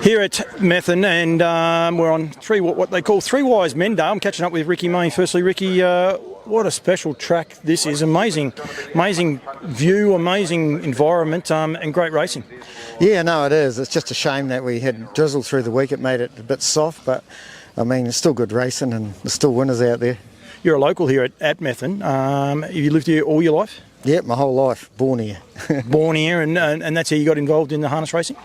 Here at Methven, and we're on what they call Three Wise Men Day. I'm catching up with Ricky May. Firstly, Ricky, what a special track this is. Amazing view, amazing environment, and great racing. Yeah, no, it is. It's just a shame that we had drizzle through the week. It made it a bit soft, but I mean, it's still good racing and there's still winners out there. You're a local here at Methven. Have you lived here all your life? Yep, my whole life, born here. Born here, and that's how you got involved in the harness racing?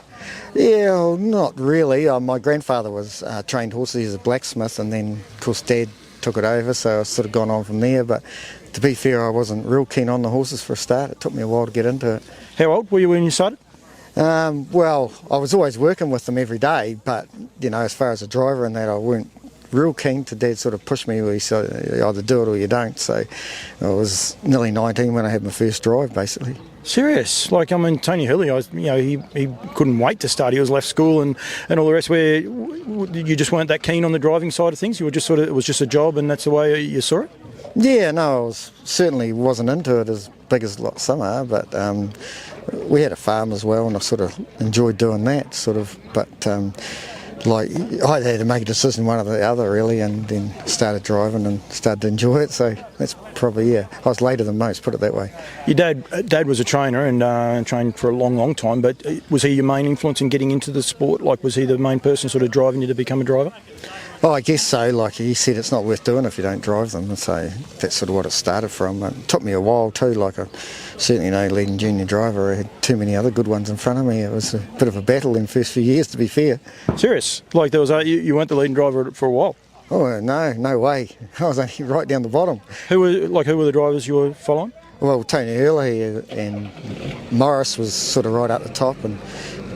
Yeah, well, not really. My grandfather was trained horses. He was a blacksmith, and then, of course, Dad took it over, so I've sort of gone on from there. But to be fair, I wasn't real keen on the horses for a start. It took me a while to get into it. How old were you when you started? Well, I was always working with them every day, but, you know, as far as a driver and that, I weren't real keen. To Dad sort of pushed me where he said, you either do it or you don't. So I was nearly 19 when I had my first drive, basically. Serious? Like, I mean, Tony Hurley, he couldn't wait to start. He was left school and all the rest, where you just weren't that keen on the driving side of things? You were just it was just a job and that's the way you saw it? Yeah, no, certainly wasn't into it as big as some are, but we had a farm as well, and I sort of enjoyed doing that, sort of, but like, I had to make a decision one or the other, really, and then started driving and started to enjoy it, so that's probably, yeah, I was later than most, put it that way. Your dad was a trainer and trained for a long time, but was he your main influence in getting into the sport? Like, was he the main person sort of driving you to become a driver? Oh, I guess so. Like, he said, it's not worth doing if you don't drive them, and so that's sort of what it started from. It took me a while too. Like, I certainly no leading junior driver. I had too many other good ones in front of me. It was a bit of a battle in the first few years, to be fair. Serious? Like, there was you weren't the leading driver for a while? Oh, no way. I was only right down the bottom. Who were the drivers you were following? Well, Tony Hurley and Morris was sort of right up the top, and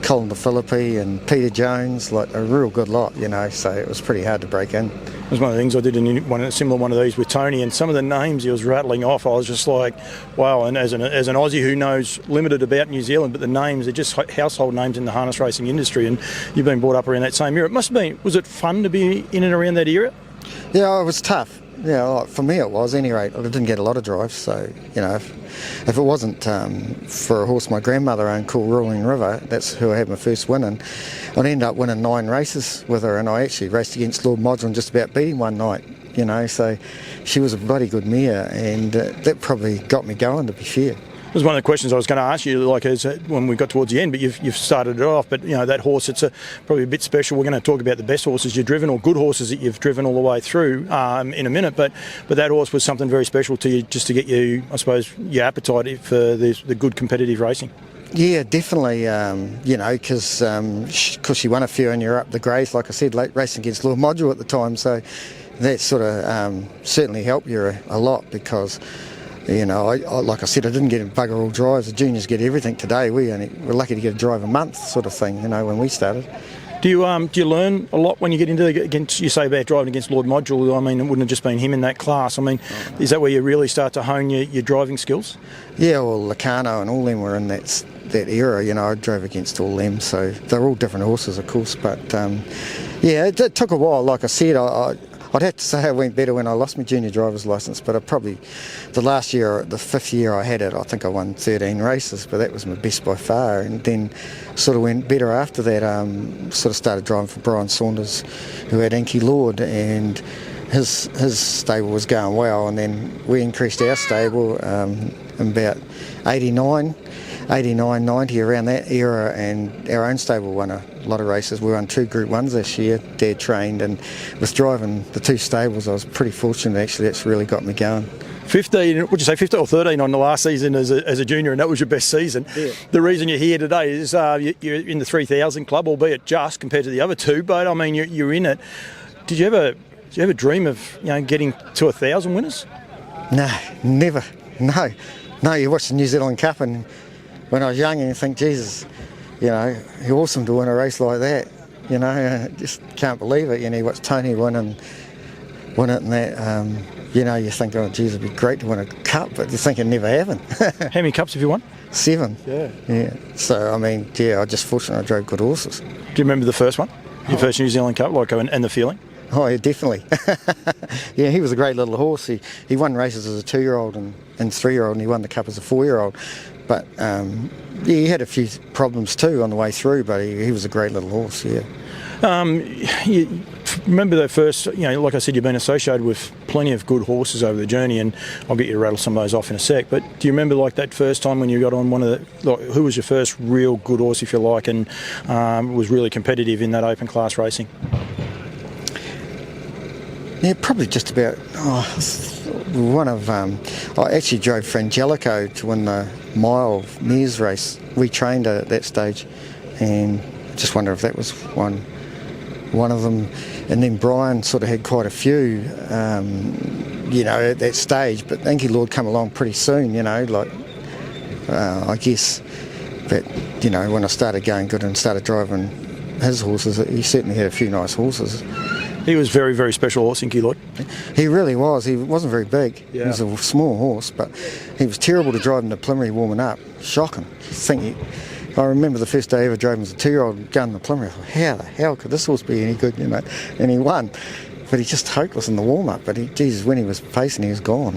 Colin DeFilippi and Peter Jones, like a real good lot, you know, so it was pretty hard to break in. It was one of the things I did in a similar one of these with Tony, and some of the names he was rattling off, I was just like, wow. And as an Aussie who knows limited about New Zealand, but the names are just household names in the harness racing industry, and you've been brought up around that same era. It must have been, was it fun to be in and around that era? Yeah, it was tough. Yeah, like for me it was. At any rate, I didn't get a lot of drives, so, you know, if it wasn't for a horse my grandmother owned called Rolling River, that's who I had my first win in, I'd end up winning 9 races with her, and I actually raced against Lord Modron and just about beat him one night, you know, so she was a bloody good mare, and that probably got me going, to be fair. It was one of the questions I was going to ask you, like, when we got towards the end, but you've started it off. But, you know, that horse, it's probably a bit special. We're going to talk about the best horses you've driven, or good horses that you've driven all the way through in a minute. But that horse was something very special to you, just to get you, I suppose, your appetite for the good competitive racing. Yeah, definitely, you know, because she won a few and you're up the Greys, like I said, racing against Lord Module at the time. So that sort of certainly helped you a lot, because, you know, I like I said, I didn't get bugger all drives. The juniors get everything today. We're lucky to get a drive a month, sort of thing, you know, when we started. Do you learn a lot when you get against, you say about driving against Lord Module? I mean, it wouldn't have just been him in that class. I mean, is that where you really start to hone your driving skills? Yeah, well, Locarno and all them were in that era, you know. I drove against all them, so they're all different horses, of course, but yeah, it took a while. Like I said, I'd have to say I went better when I lost my junior driver's licence, but the last year, the 5th year I had it, I think I won 13 races, but that was my best by far, and then sort of went better after that. Sort of started driving for Brian Saunders, who had Inky Lord, and his stable was going well, and then we increased our stable in about 89, 90, around that era, and our own stable won a lot of races. We won 2 Group 1s this year, Dad trained, and with driving the 2 stables I was pretty fortunate, actually. That's really got me going. 15, would you say 15 or 13 on the last season as a junior, and that was your best season? Yeah. The reason you're here today is you're in the 3,000 club, albeit just compared to the other 2, but I mean, you're in it. Did you ever dream of, you know, getting to 1,000 winners? No, never. No, you watch the New Zealand Cup, and when I was young, and you think, Jesus, you know, how awesome to win a race like that. You know, just can't believe it. You know, you watch Tony win it and that. You know, you think, oh, geez, it'd be great to win a cup, but you think it'd never happen. How many cups have you won? 7. Yeah. So, I mean, yeah, I just fortunate I drove good horses. Do you remember the first one? Your first New Zealand Cup, like, and the feeling? Oh, yeah, definitely. Yeah, he was a great little horse. He won races as a 2-year-old and 3-year-old, and he won the cup as a 4-year-old. But he had a few problems too on the way through, but he was a great little horse, yeah. You remember that first, like I said, you've been associated with plenty of good horses over the journey, and I'll get you to rattle some of those off in a sec, but do you remember like that first time when you got on one of the, like, who was your first real good horse, if you like, and was really competitive in that open class racing? Yeah, probably just about, one of, I actually drove Frangelico to win the mile mares race. We trained at that stage, and I just wonder if that was one of them. And then Brian sort of had quite a few, at that stage, but Inky Lord come along pretty soon, I guess that, when I started going good and started driving his horses, he certainly had a few nice horses. He was very, very special horse, Inky Lord. He really was. He wasn't very big. Yeah. He was a small horse, but he was terrible to drive in the preliminary warming up. Shocking. I remember the first day I ever drove him as a 2-year-old going in the preliminary. I thought, how the hell could this horse be any good, And he won. But he's just hopeless in the warm-up. But when he was pacing, he was gone,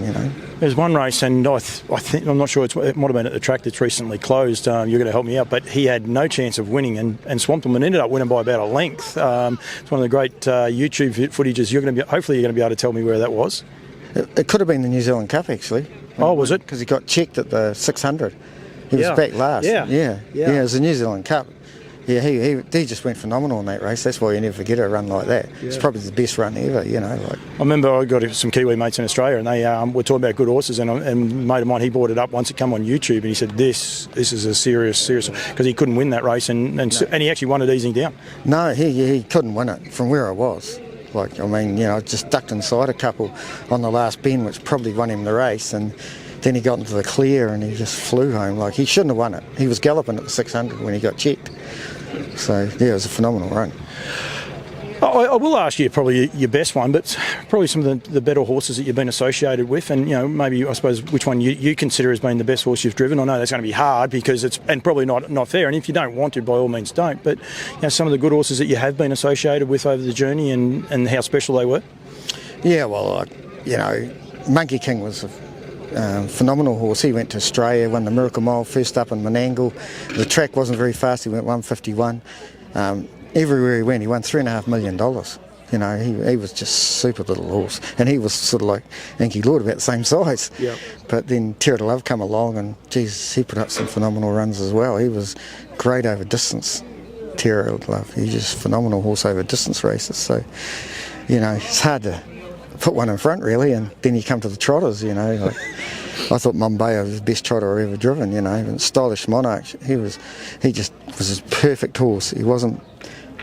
There's one race, and I think, I'm not sure, it might have been at the track that's recently closed. You're going to help me out, but he had no chance of winning and swamped him and ended up winning by about a length. It's one of the great YouTube footages. Hopefully you're going to be able to tell me where that was. It could have been the New Zealand Cup, actually. Oh, was it? Because he got checked at the 600. He was back last. Yeah, it was the New Zealand Cup. Yeah, he just went phenomenal in that race. That's why you never forget a run like that. Yeah. It's probably the best run ever, I remember I got some Kiwi mates in Australia, and they were talking about good horses, and a mate of mine, he brought it up once it came on YouTube, and he said, this is a serious, because he couldn't win that race, and he actually won it easing down. No, he couldn't win it from where I was. I just ducked inside a couple on the last bend, which probably won him the race, and then he got into the clear and he just flew home. He shouldn't have won it. He was galloping at the 600 when he got checked. So, yeah, it was a phenomenal run. I will ask you probably your best one, but probably some of the better horses that you've been associated with, and maybe I suppose which one you consider as being the best horse you've driven. I know that's going to be hard because and probably not fair, and if you don't want to, by all means don't, but some of the good horses that you have been associated with over the journey and how special they were. Yeah, well, Monkey King was a phenomenal horse. He went to Australia, won the Miracle Mile first up in Menangle. The track wasn't very fast. He went 151. Everywhere he went, he won $3.5 million. He was just super little horse, and he was sort of like Inky Lord, about the same size. Yep. But then Terra to Love come along, and he put up some phenomenal runs as well. He was great over distance. Terra to Love, he's just a phenomenal horse over distance races. So, it's hard to put one in front really, and then you come to the trotters, I thought Mumbai was the best trotter I've ever driven, and Stylish Monarch, he just was his perfect horse. He wasn't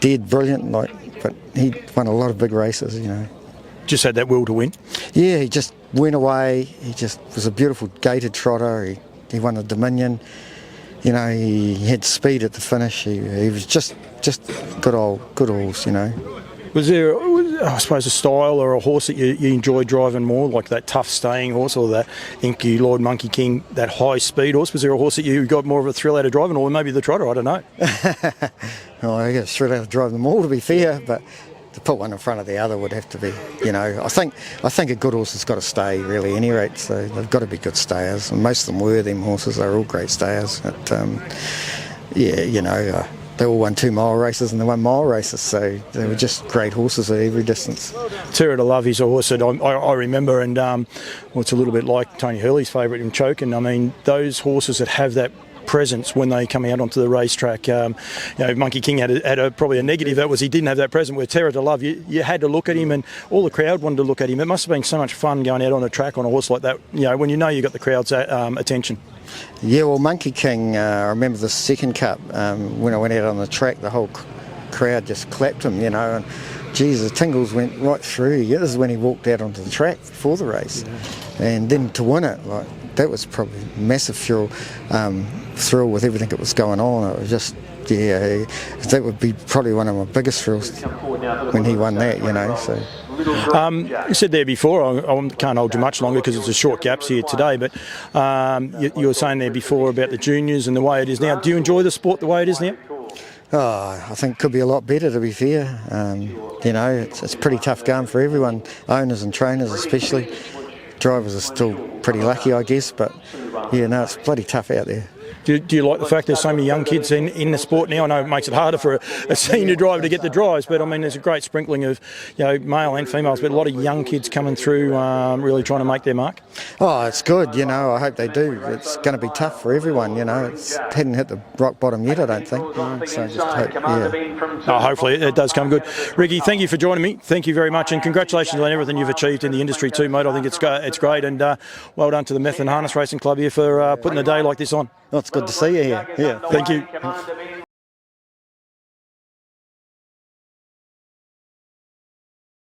dead brilliant, but he won a lot of big races, Just had that will to win? Yeah, he just went away. He just was a beautiful gated trotter. He won the Dominion. He had speed at the finish. He was just good horse, Was there, I suppose, a style or a horse that you enjoyed driving more, like that tough staying horse or that Inky Lord, Monkey King, that high speed horse? Was there a horse that you got more of a thrill out of driving, or maybe the trotter? I don't know. I got a thrill out of driving them all, to be fair, but to put one in front of the other would have to be, I think a good horse has got to stay, really, any rate, so they've got to be good stayers, and most of them were them horses. They're all great stayers. They all won 2-mile races and they won mile races, so they were just great horses at every distance. Terra to Love is a horse that I remember, and it's a little bit like Tony Hurley's favourite in Chokin. I mean, those horses that have that presence when they come out onto the racetrack. Monkey King had probably a negative. That was he didn't have that presence. Where Terra to Love, you had to look at him, and all the crowd wanted to look at him. It must have been so much fun going out on a track on a horse like that. When you got the crowd's attention. Yeah, well, Monkey King, I remember the second cup, when I went out on the track, the whole crowd just clapped him, and geez, the tingles went right through. Yeah, this is when he walked out onto the track before the race. Yeah. And then to win it, that was probably a massive thrill with everything that was going on. It was just, that would be probably one of my biggest thrills when he won that, so... You said there before, I can't hold you much longer because it's a short gaps here today, but you were saying there before about the juniors and the way it is now. Do you enjoy the sport the way it is now? Oh, I think it could be a lot better, to be fair. It's pretty tough going for everyone, owners and trainers especially. Drivers are still pretty lucky, I guess, but it's bloody tough out there. Do you like the fact there's so many young kids in the sport now? I know it makes it harder for a senior driver to get the drives, but I mean there's a great sprinkling of male and females, but a lot of young kids coming through really trying to make their mark. Oh, it's good, I hope they do. It's going to be tough for everyone, It hadn't hit the rock bottom yet, I don't think. So just hope, Hopefully it does come good. Ricky, thank you for joining me. Thank you very much, and congratulations on everything you've achieved in the industry too, mate. I think it's great, and well done to the Methven Harness Racing Club here for putting a day like this on. Well, it's good to see you here. Thank you.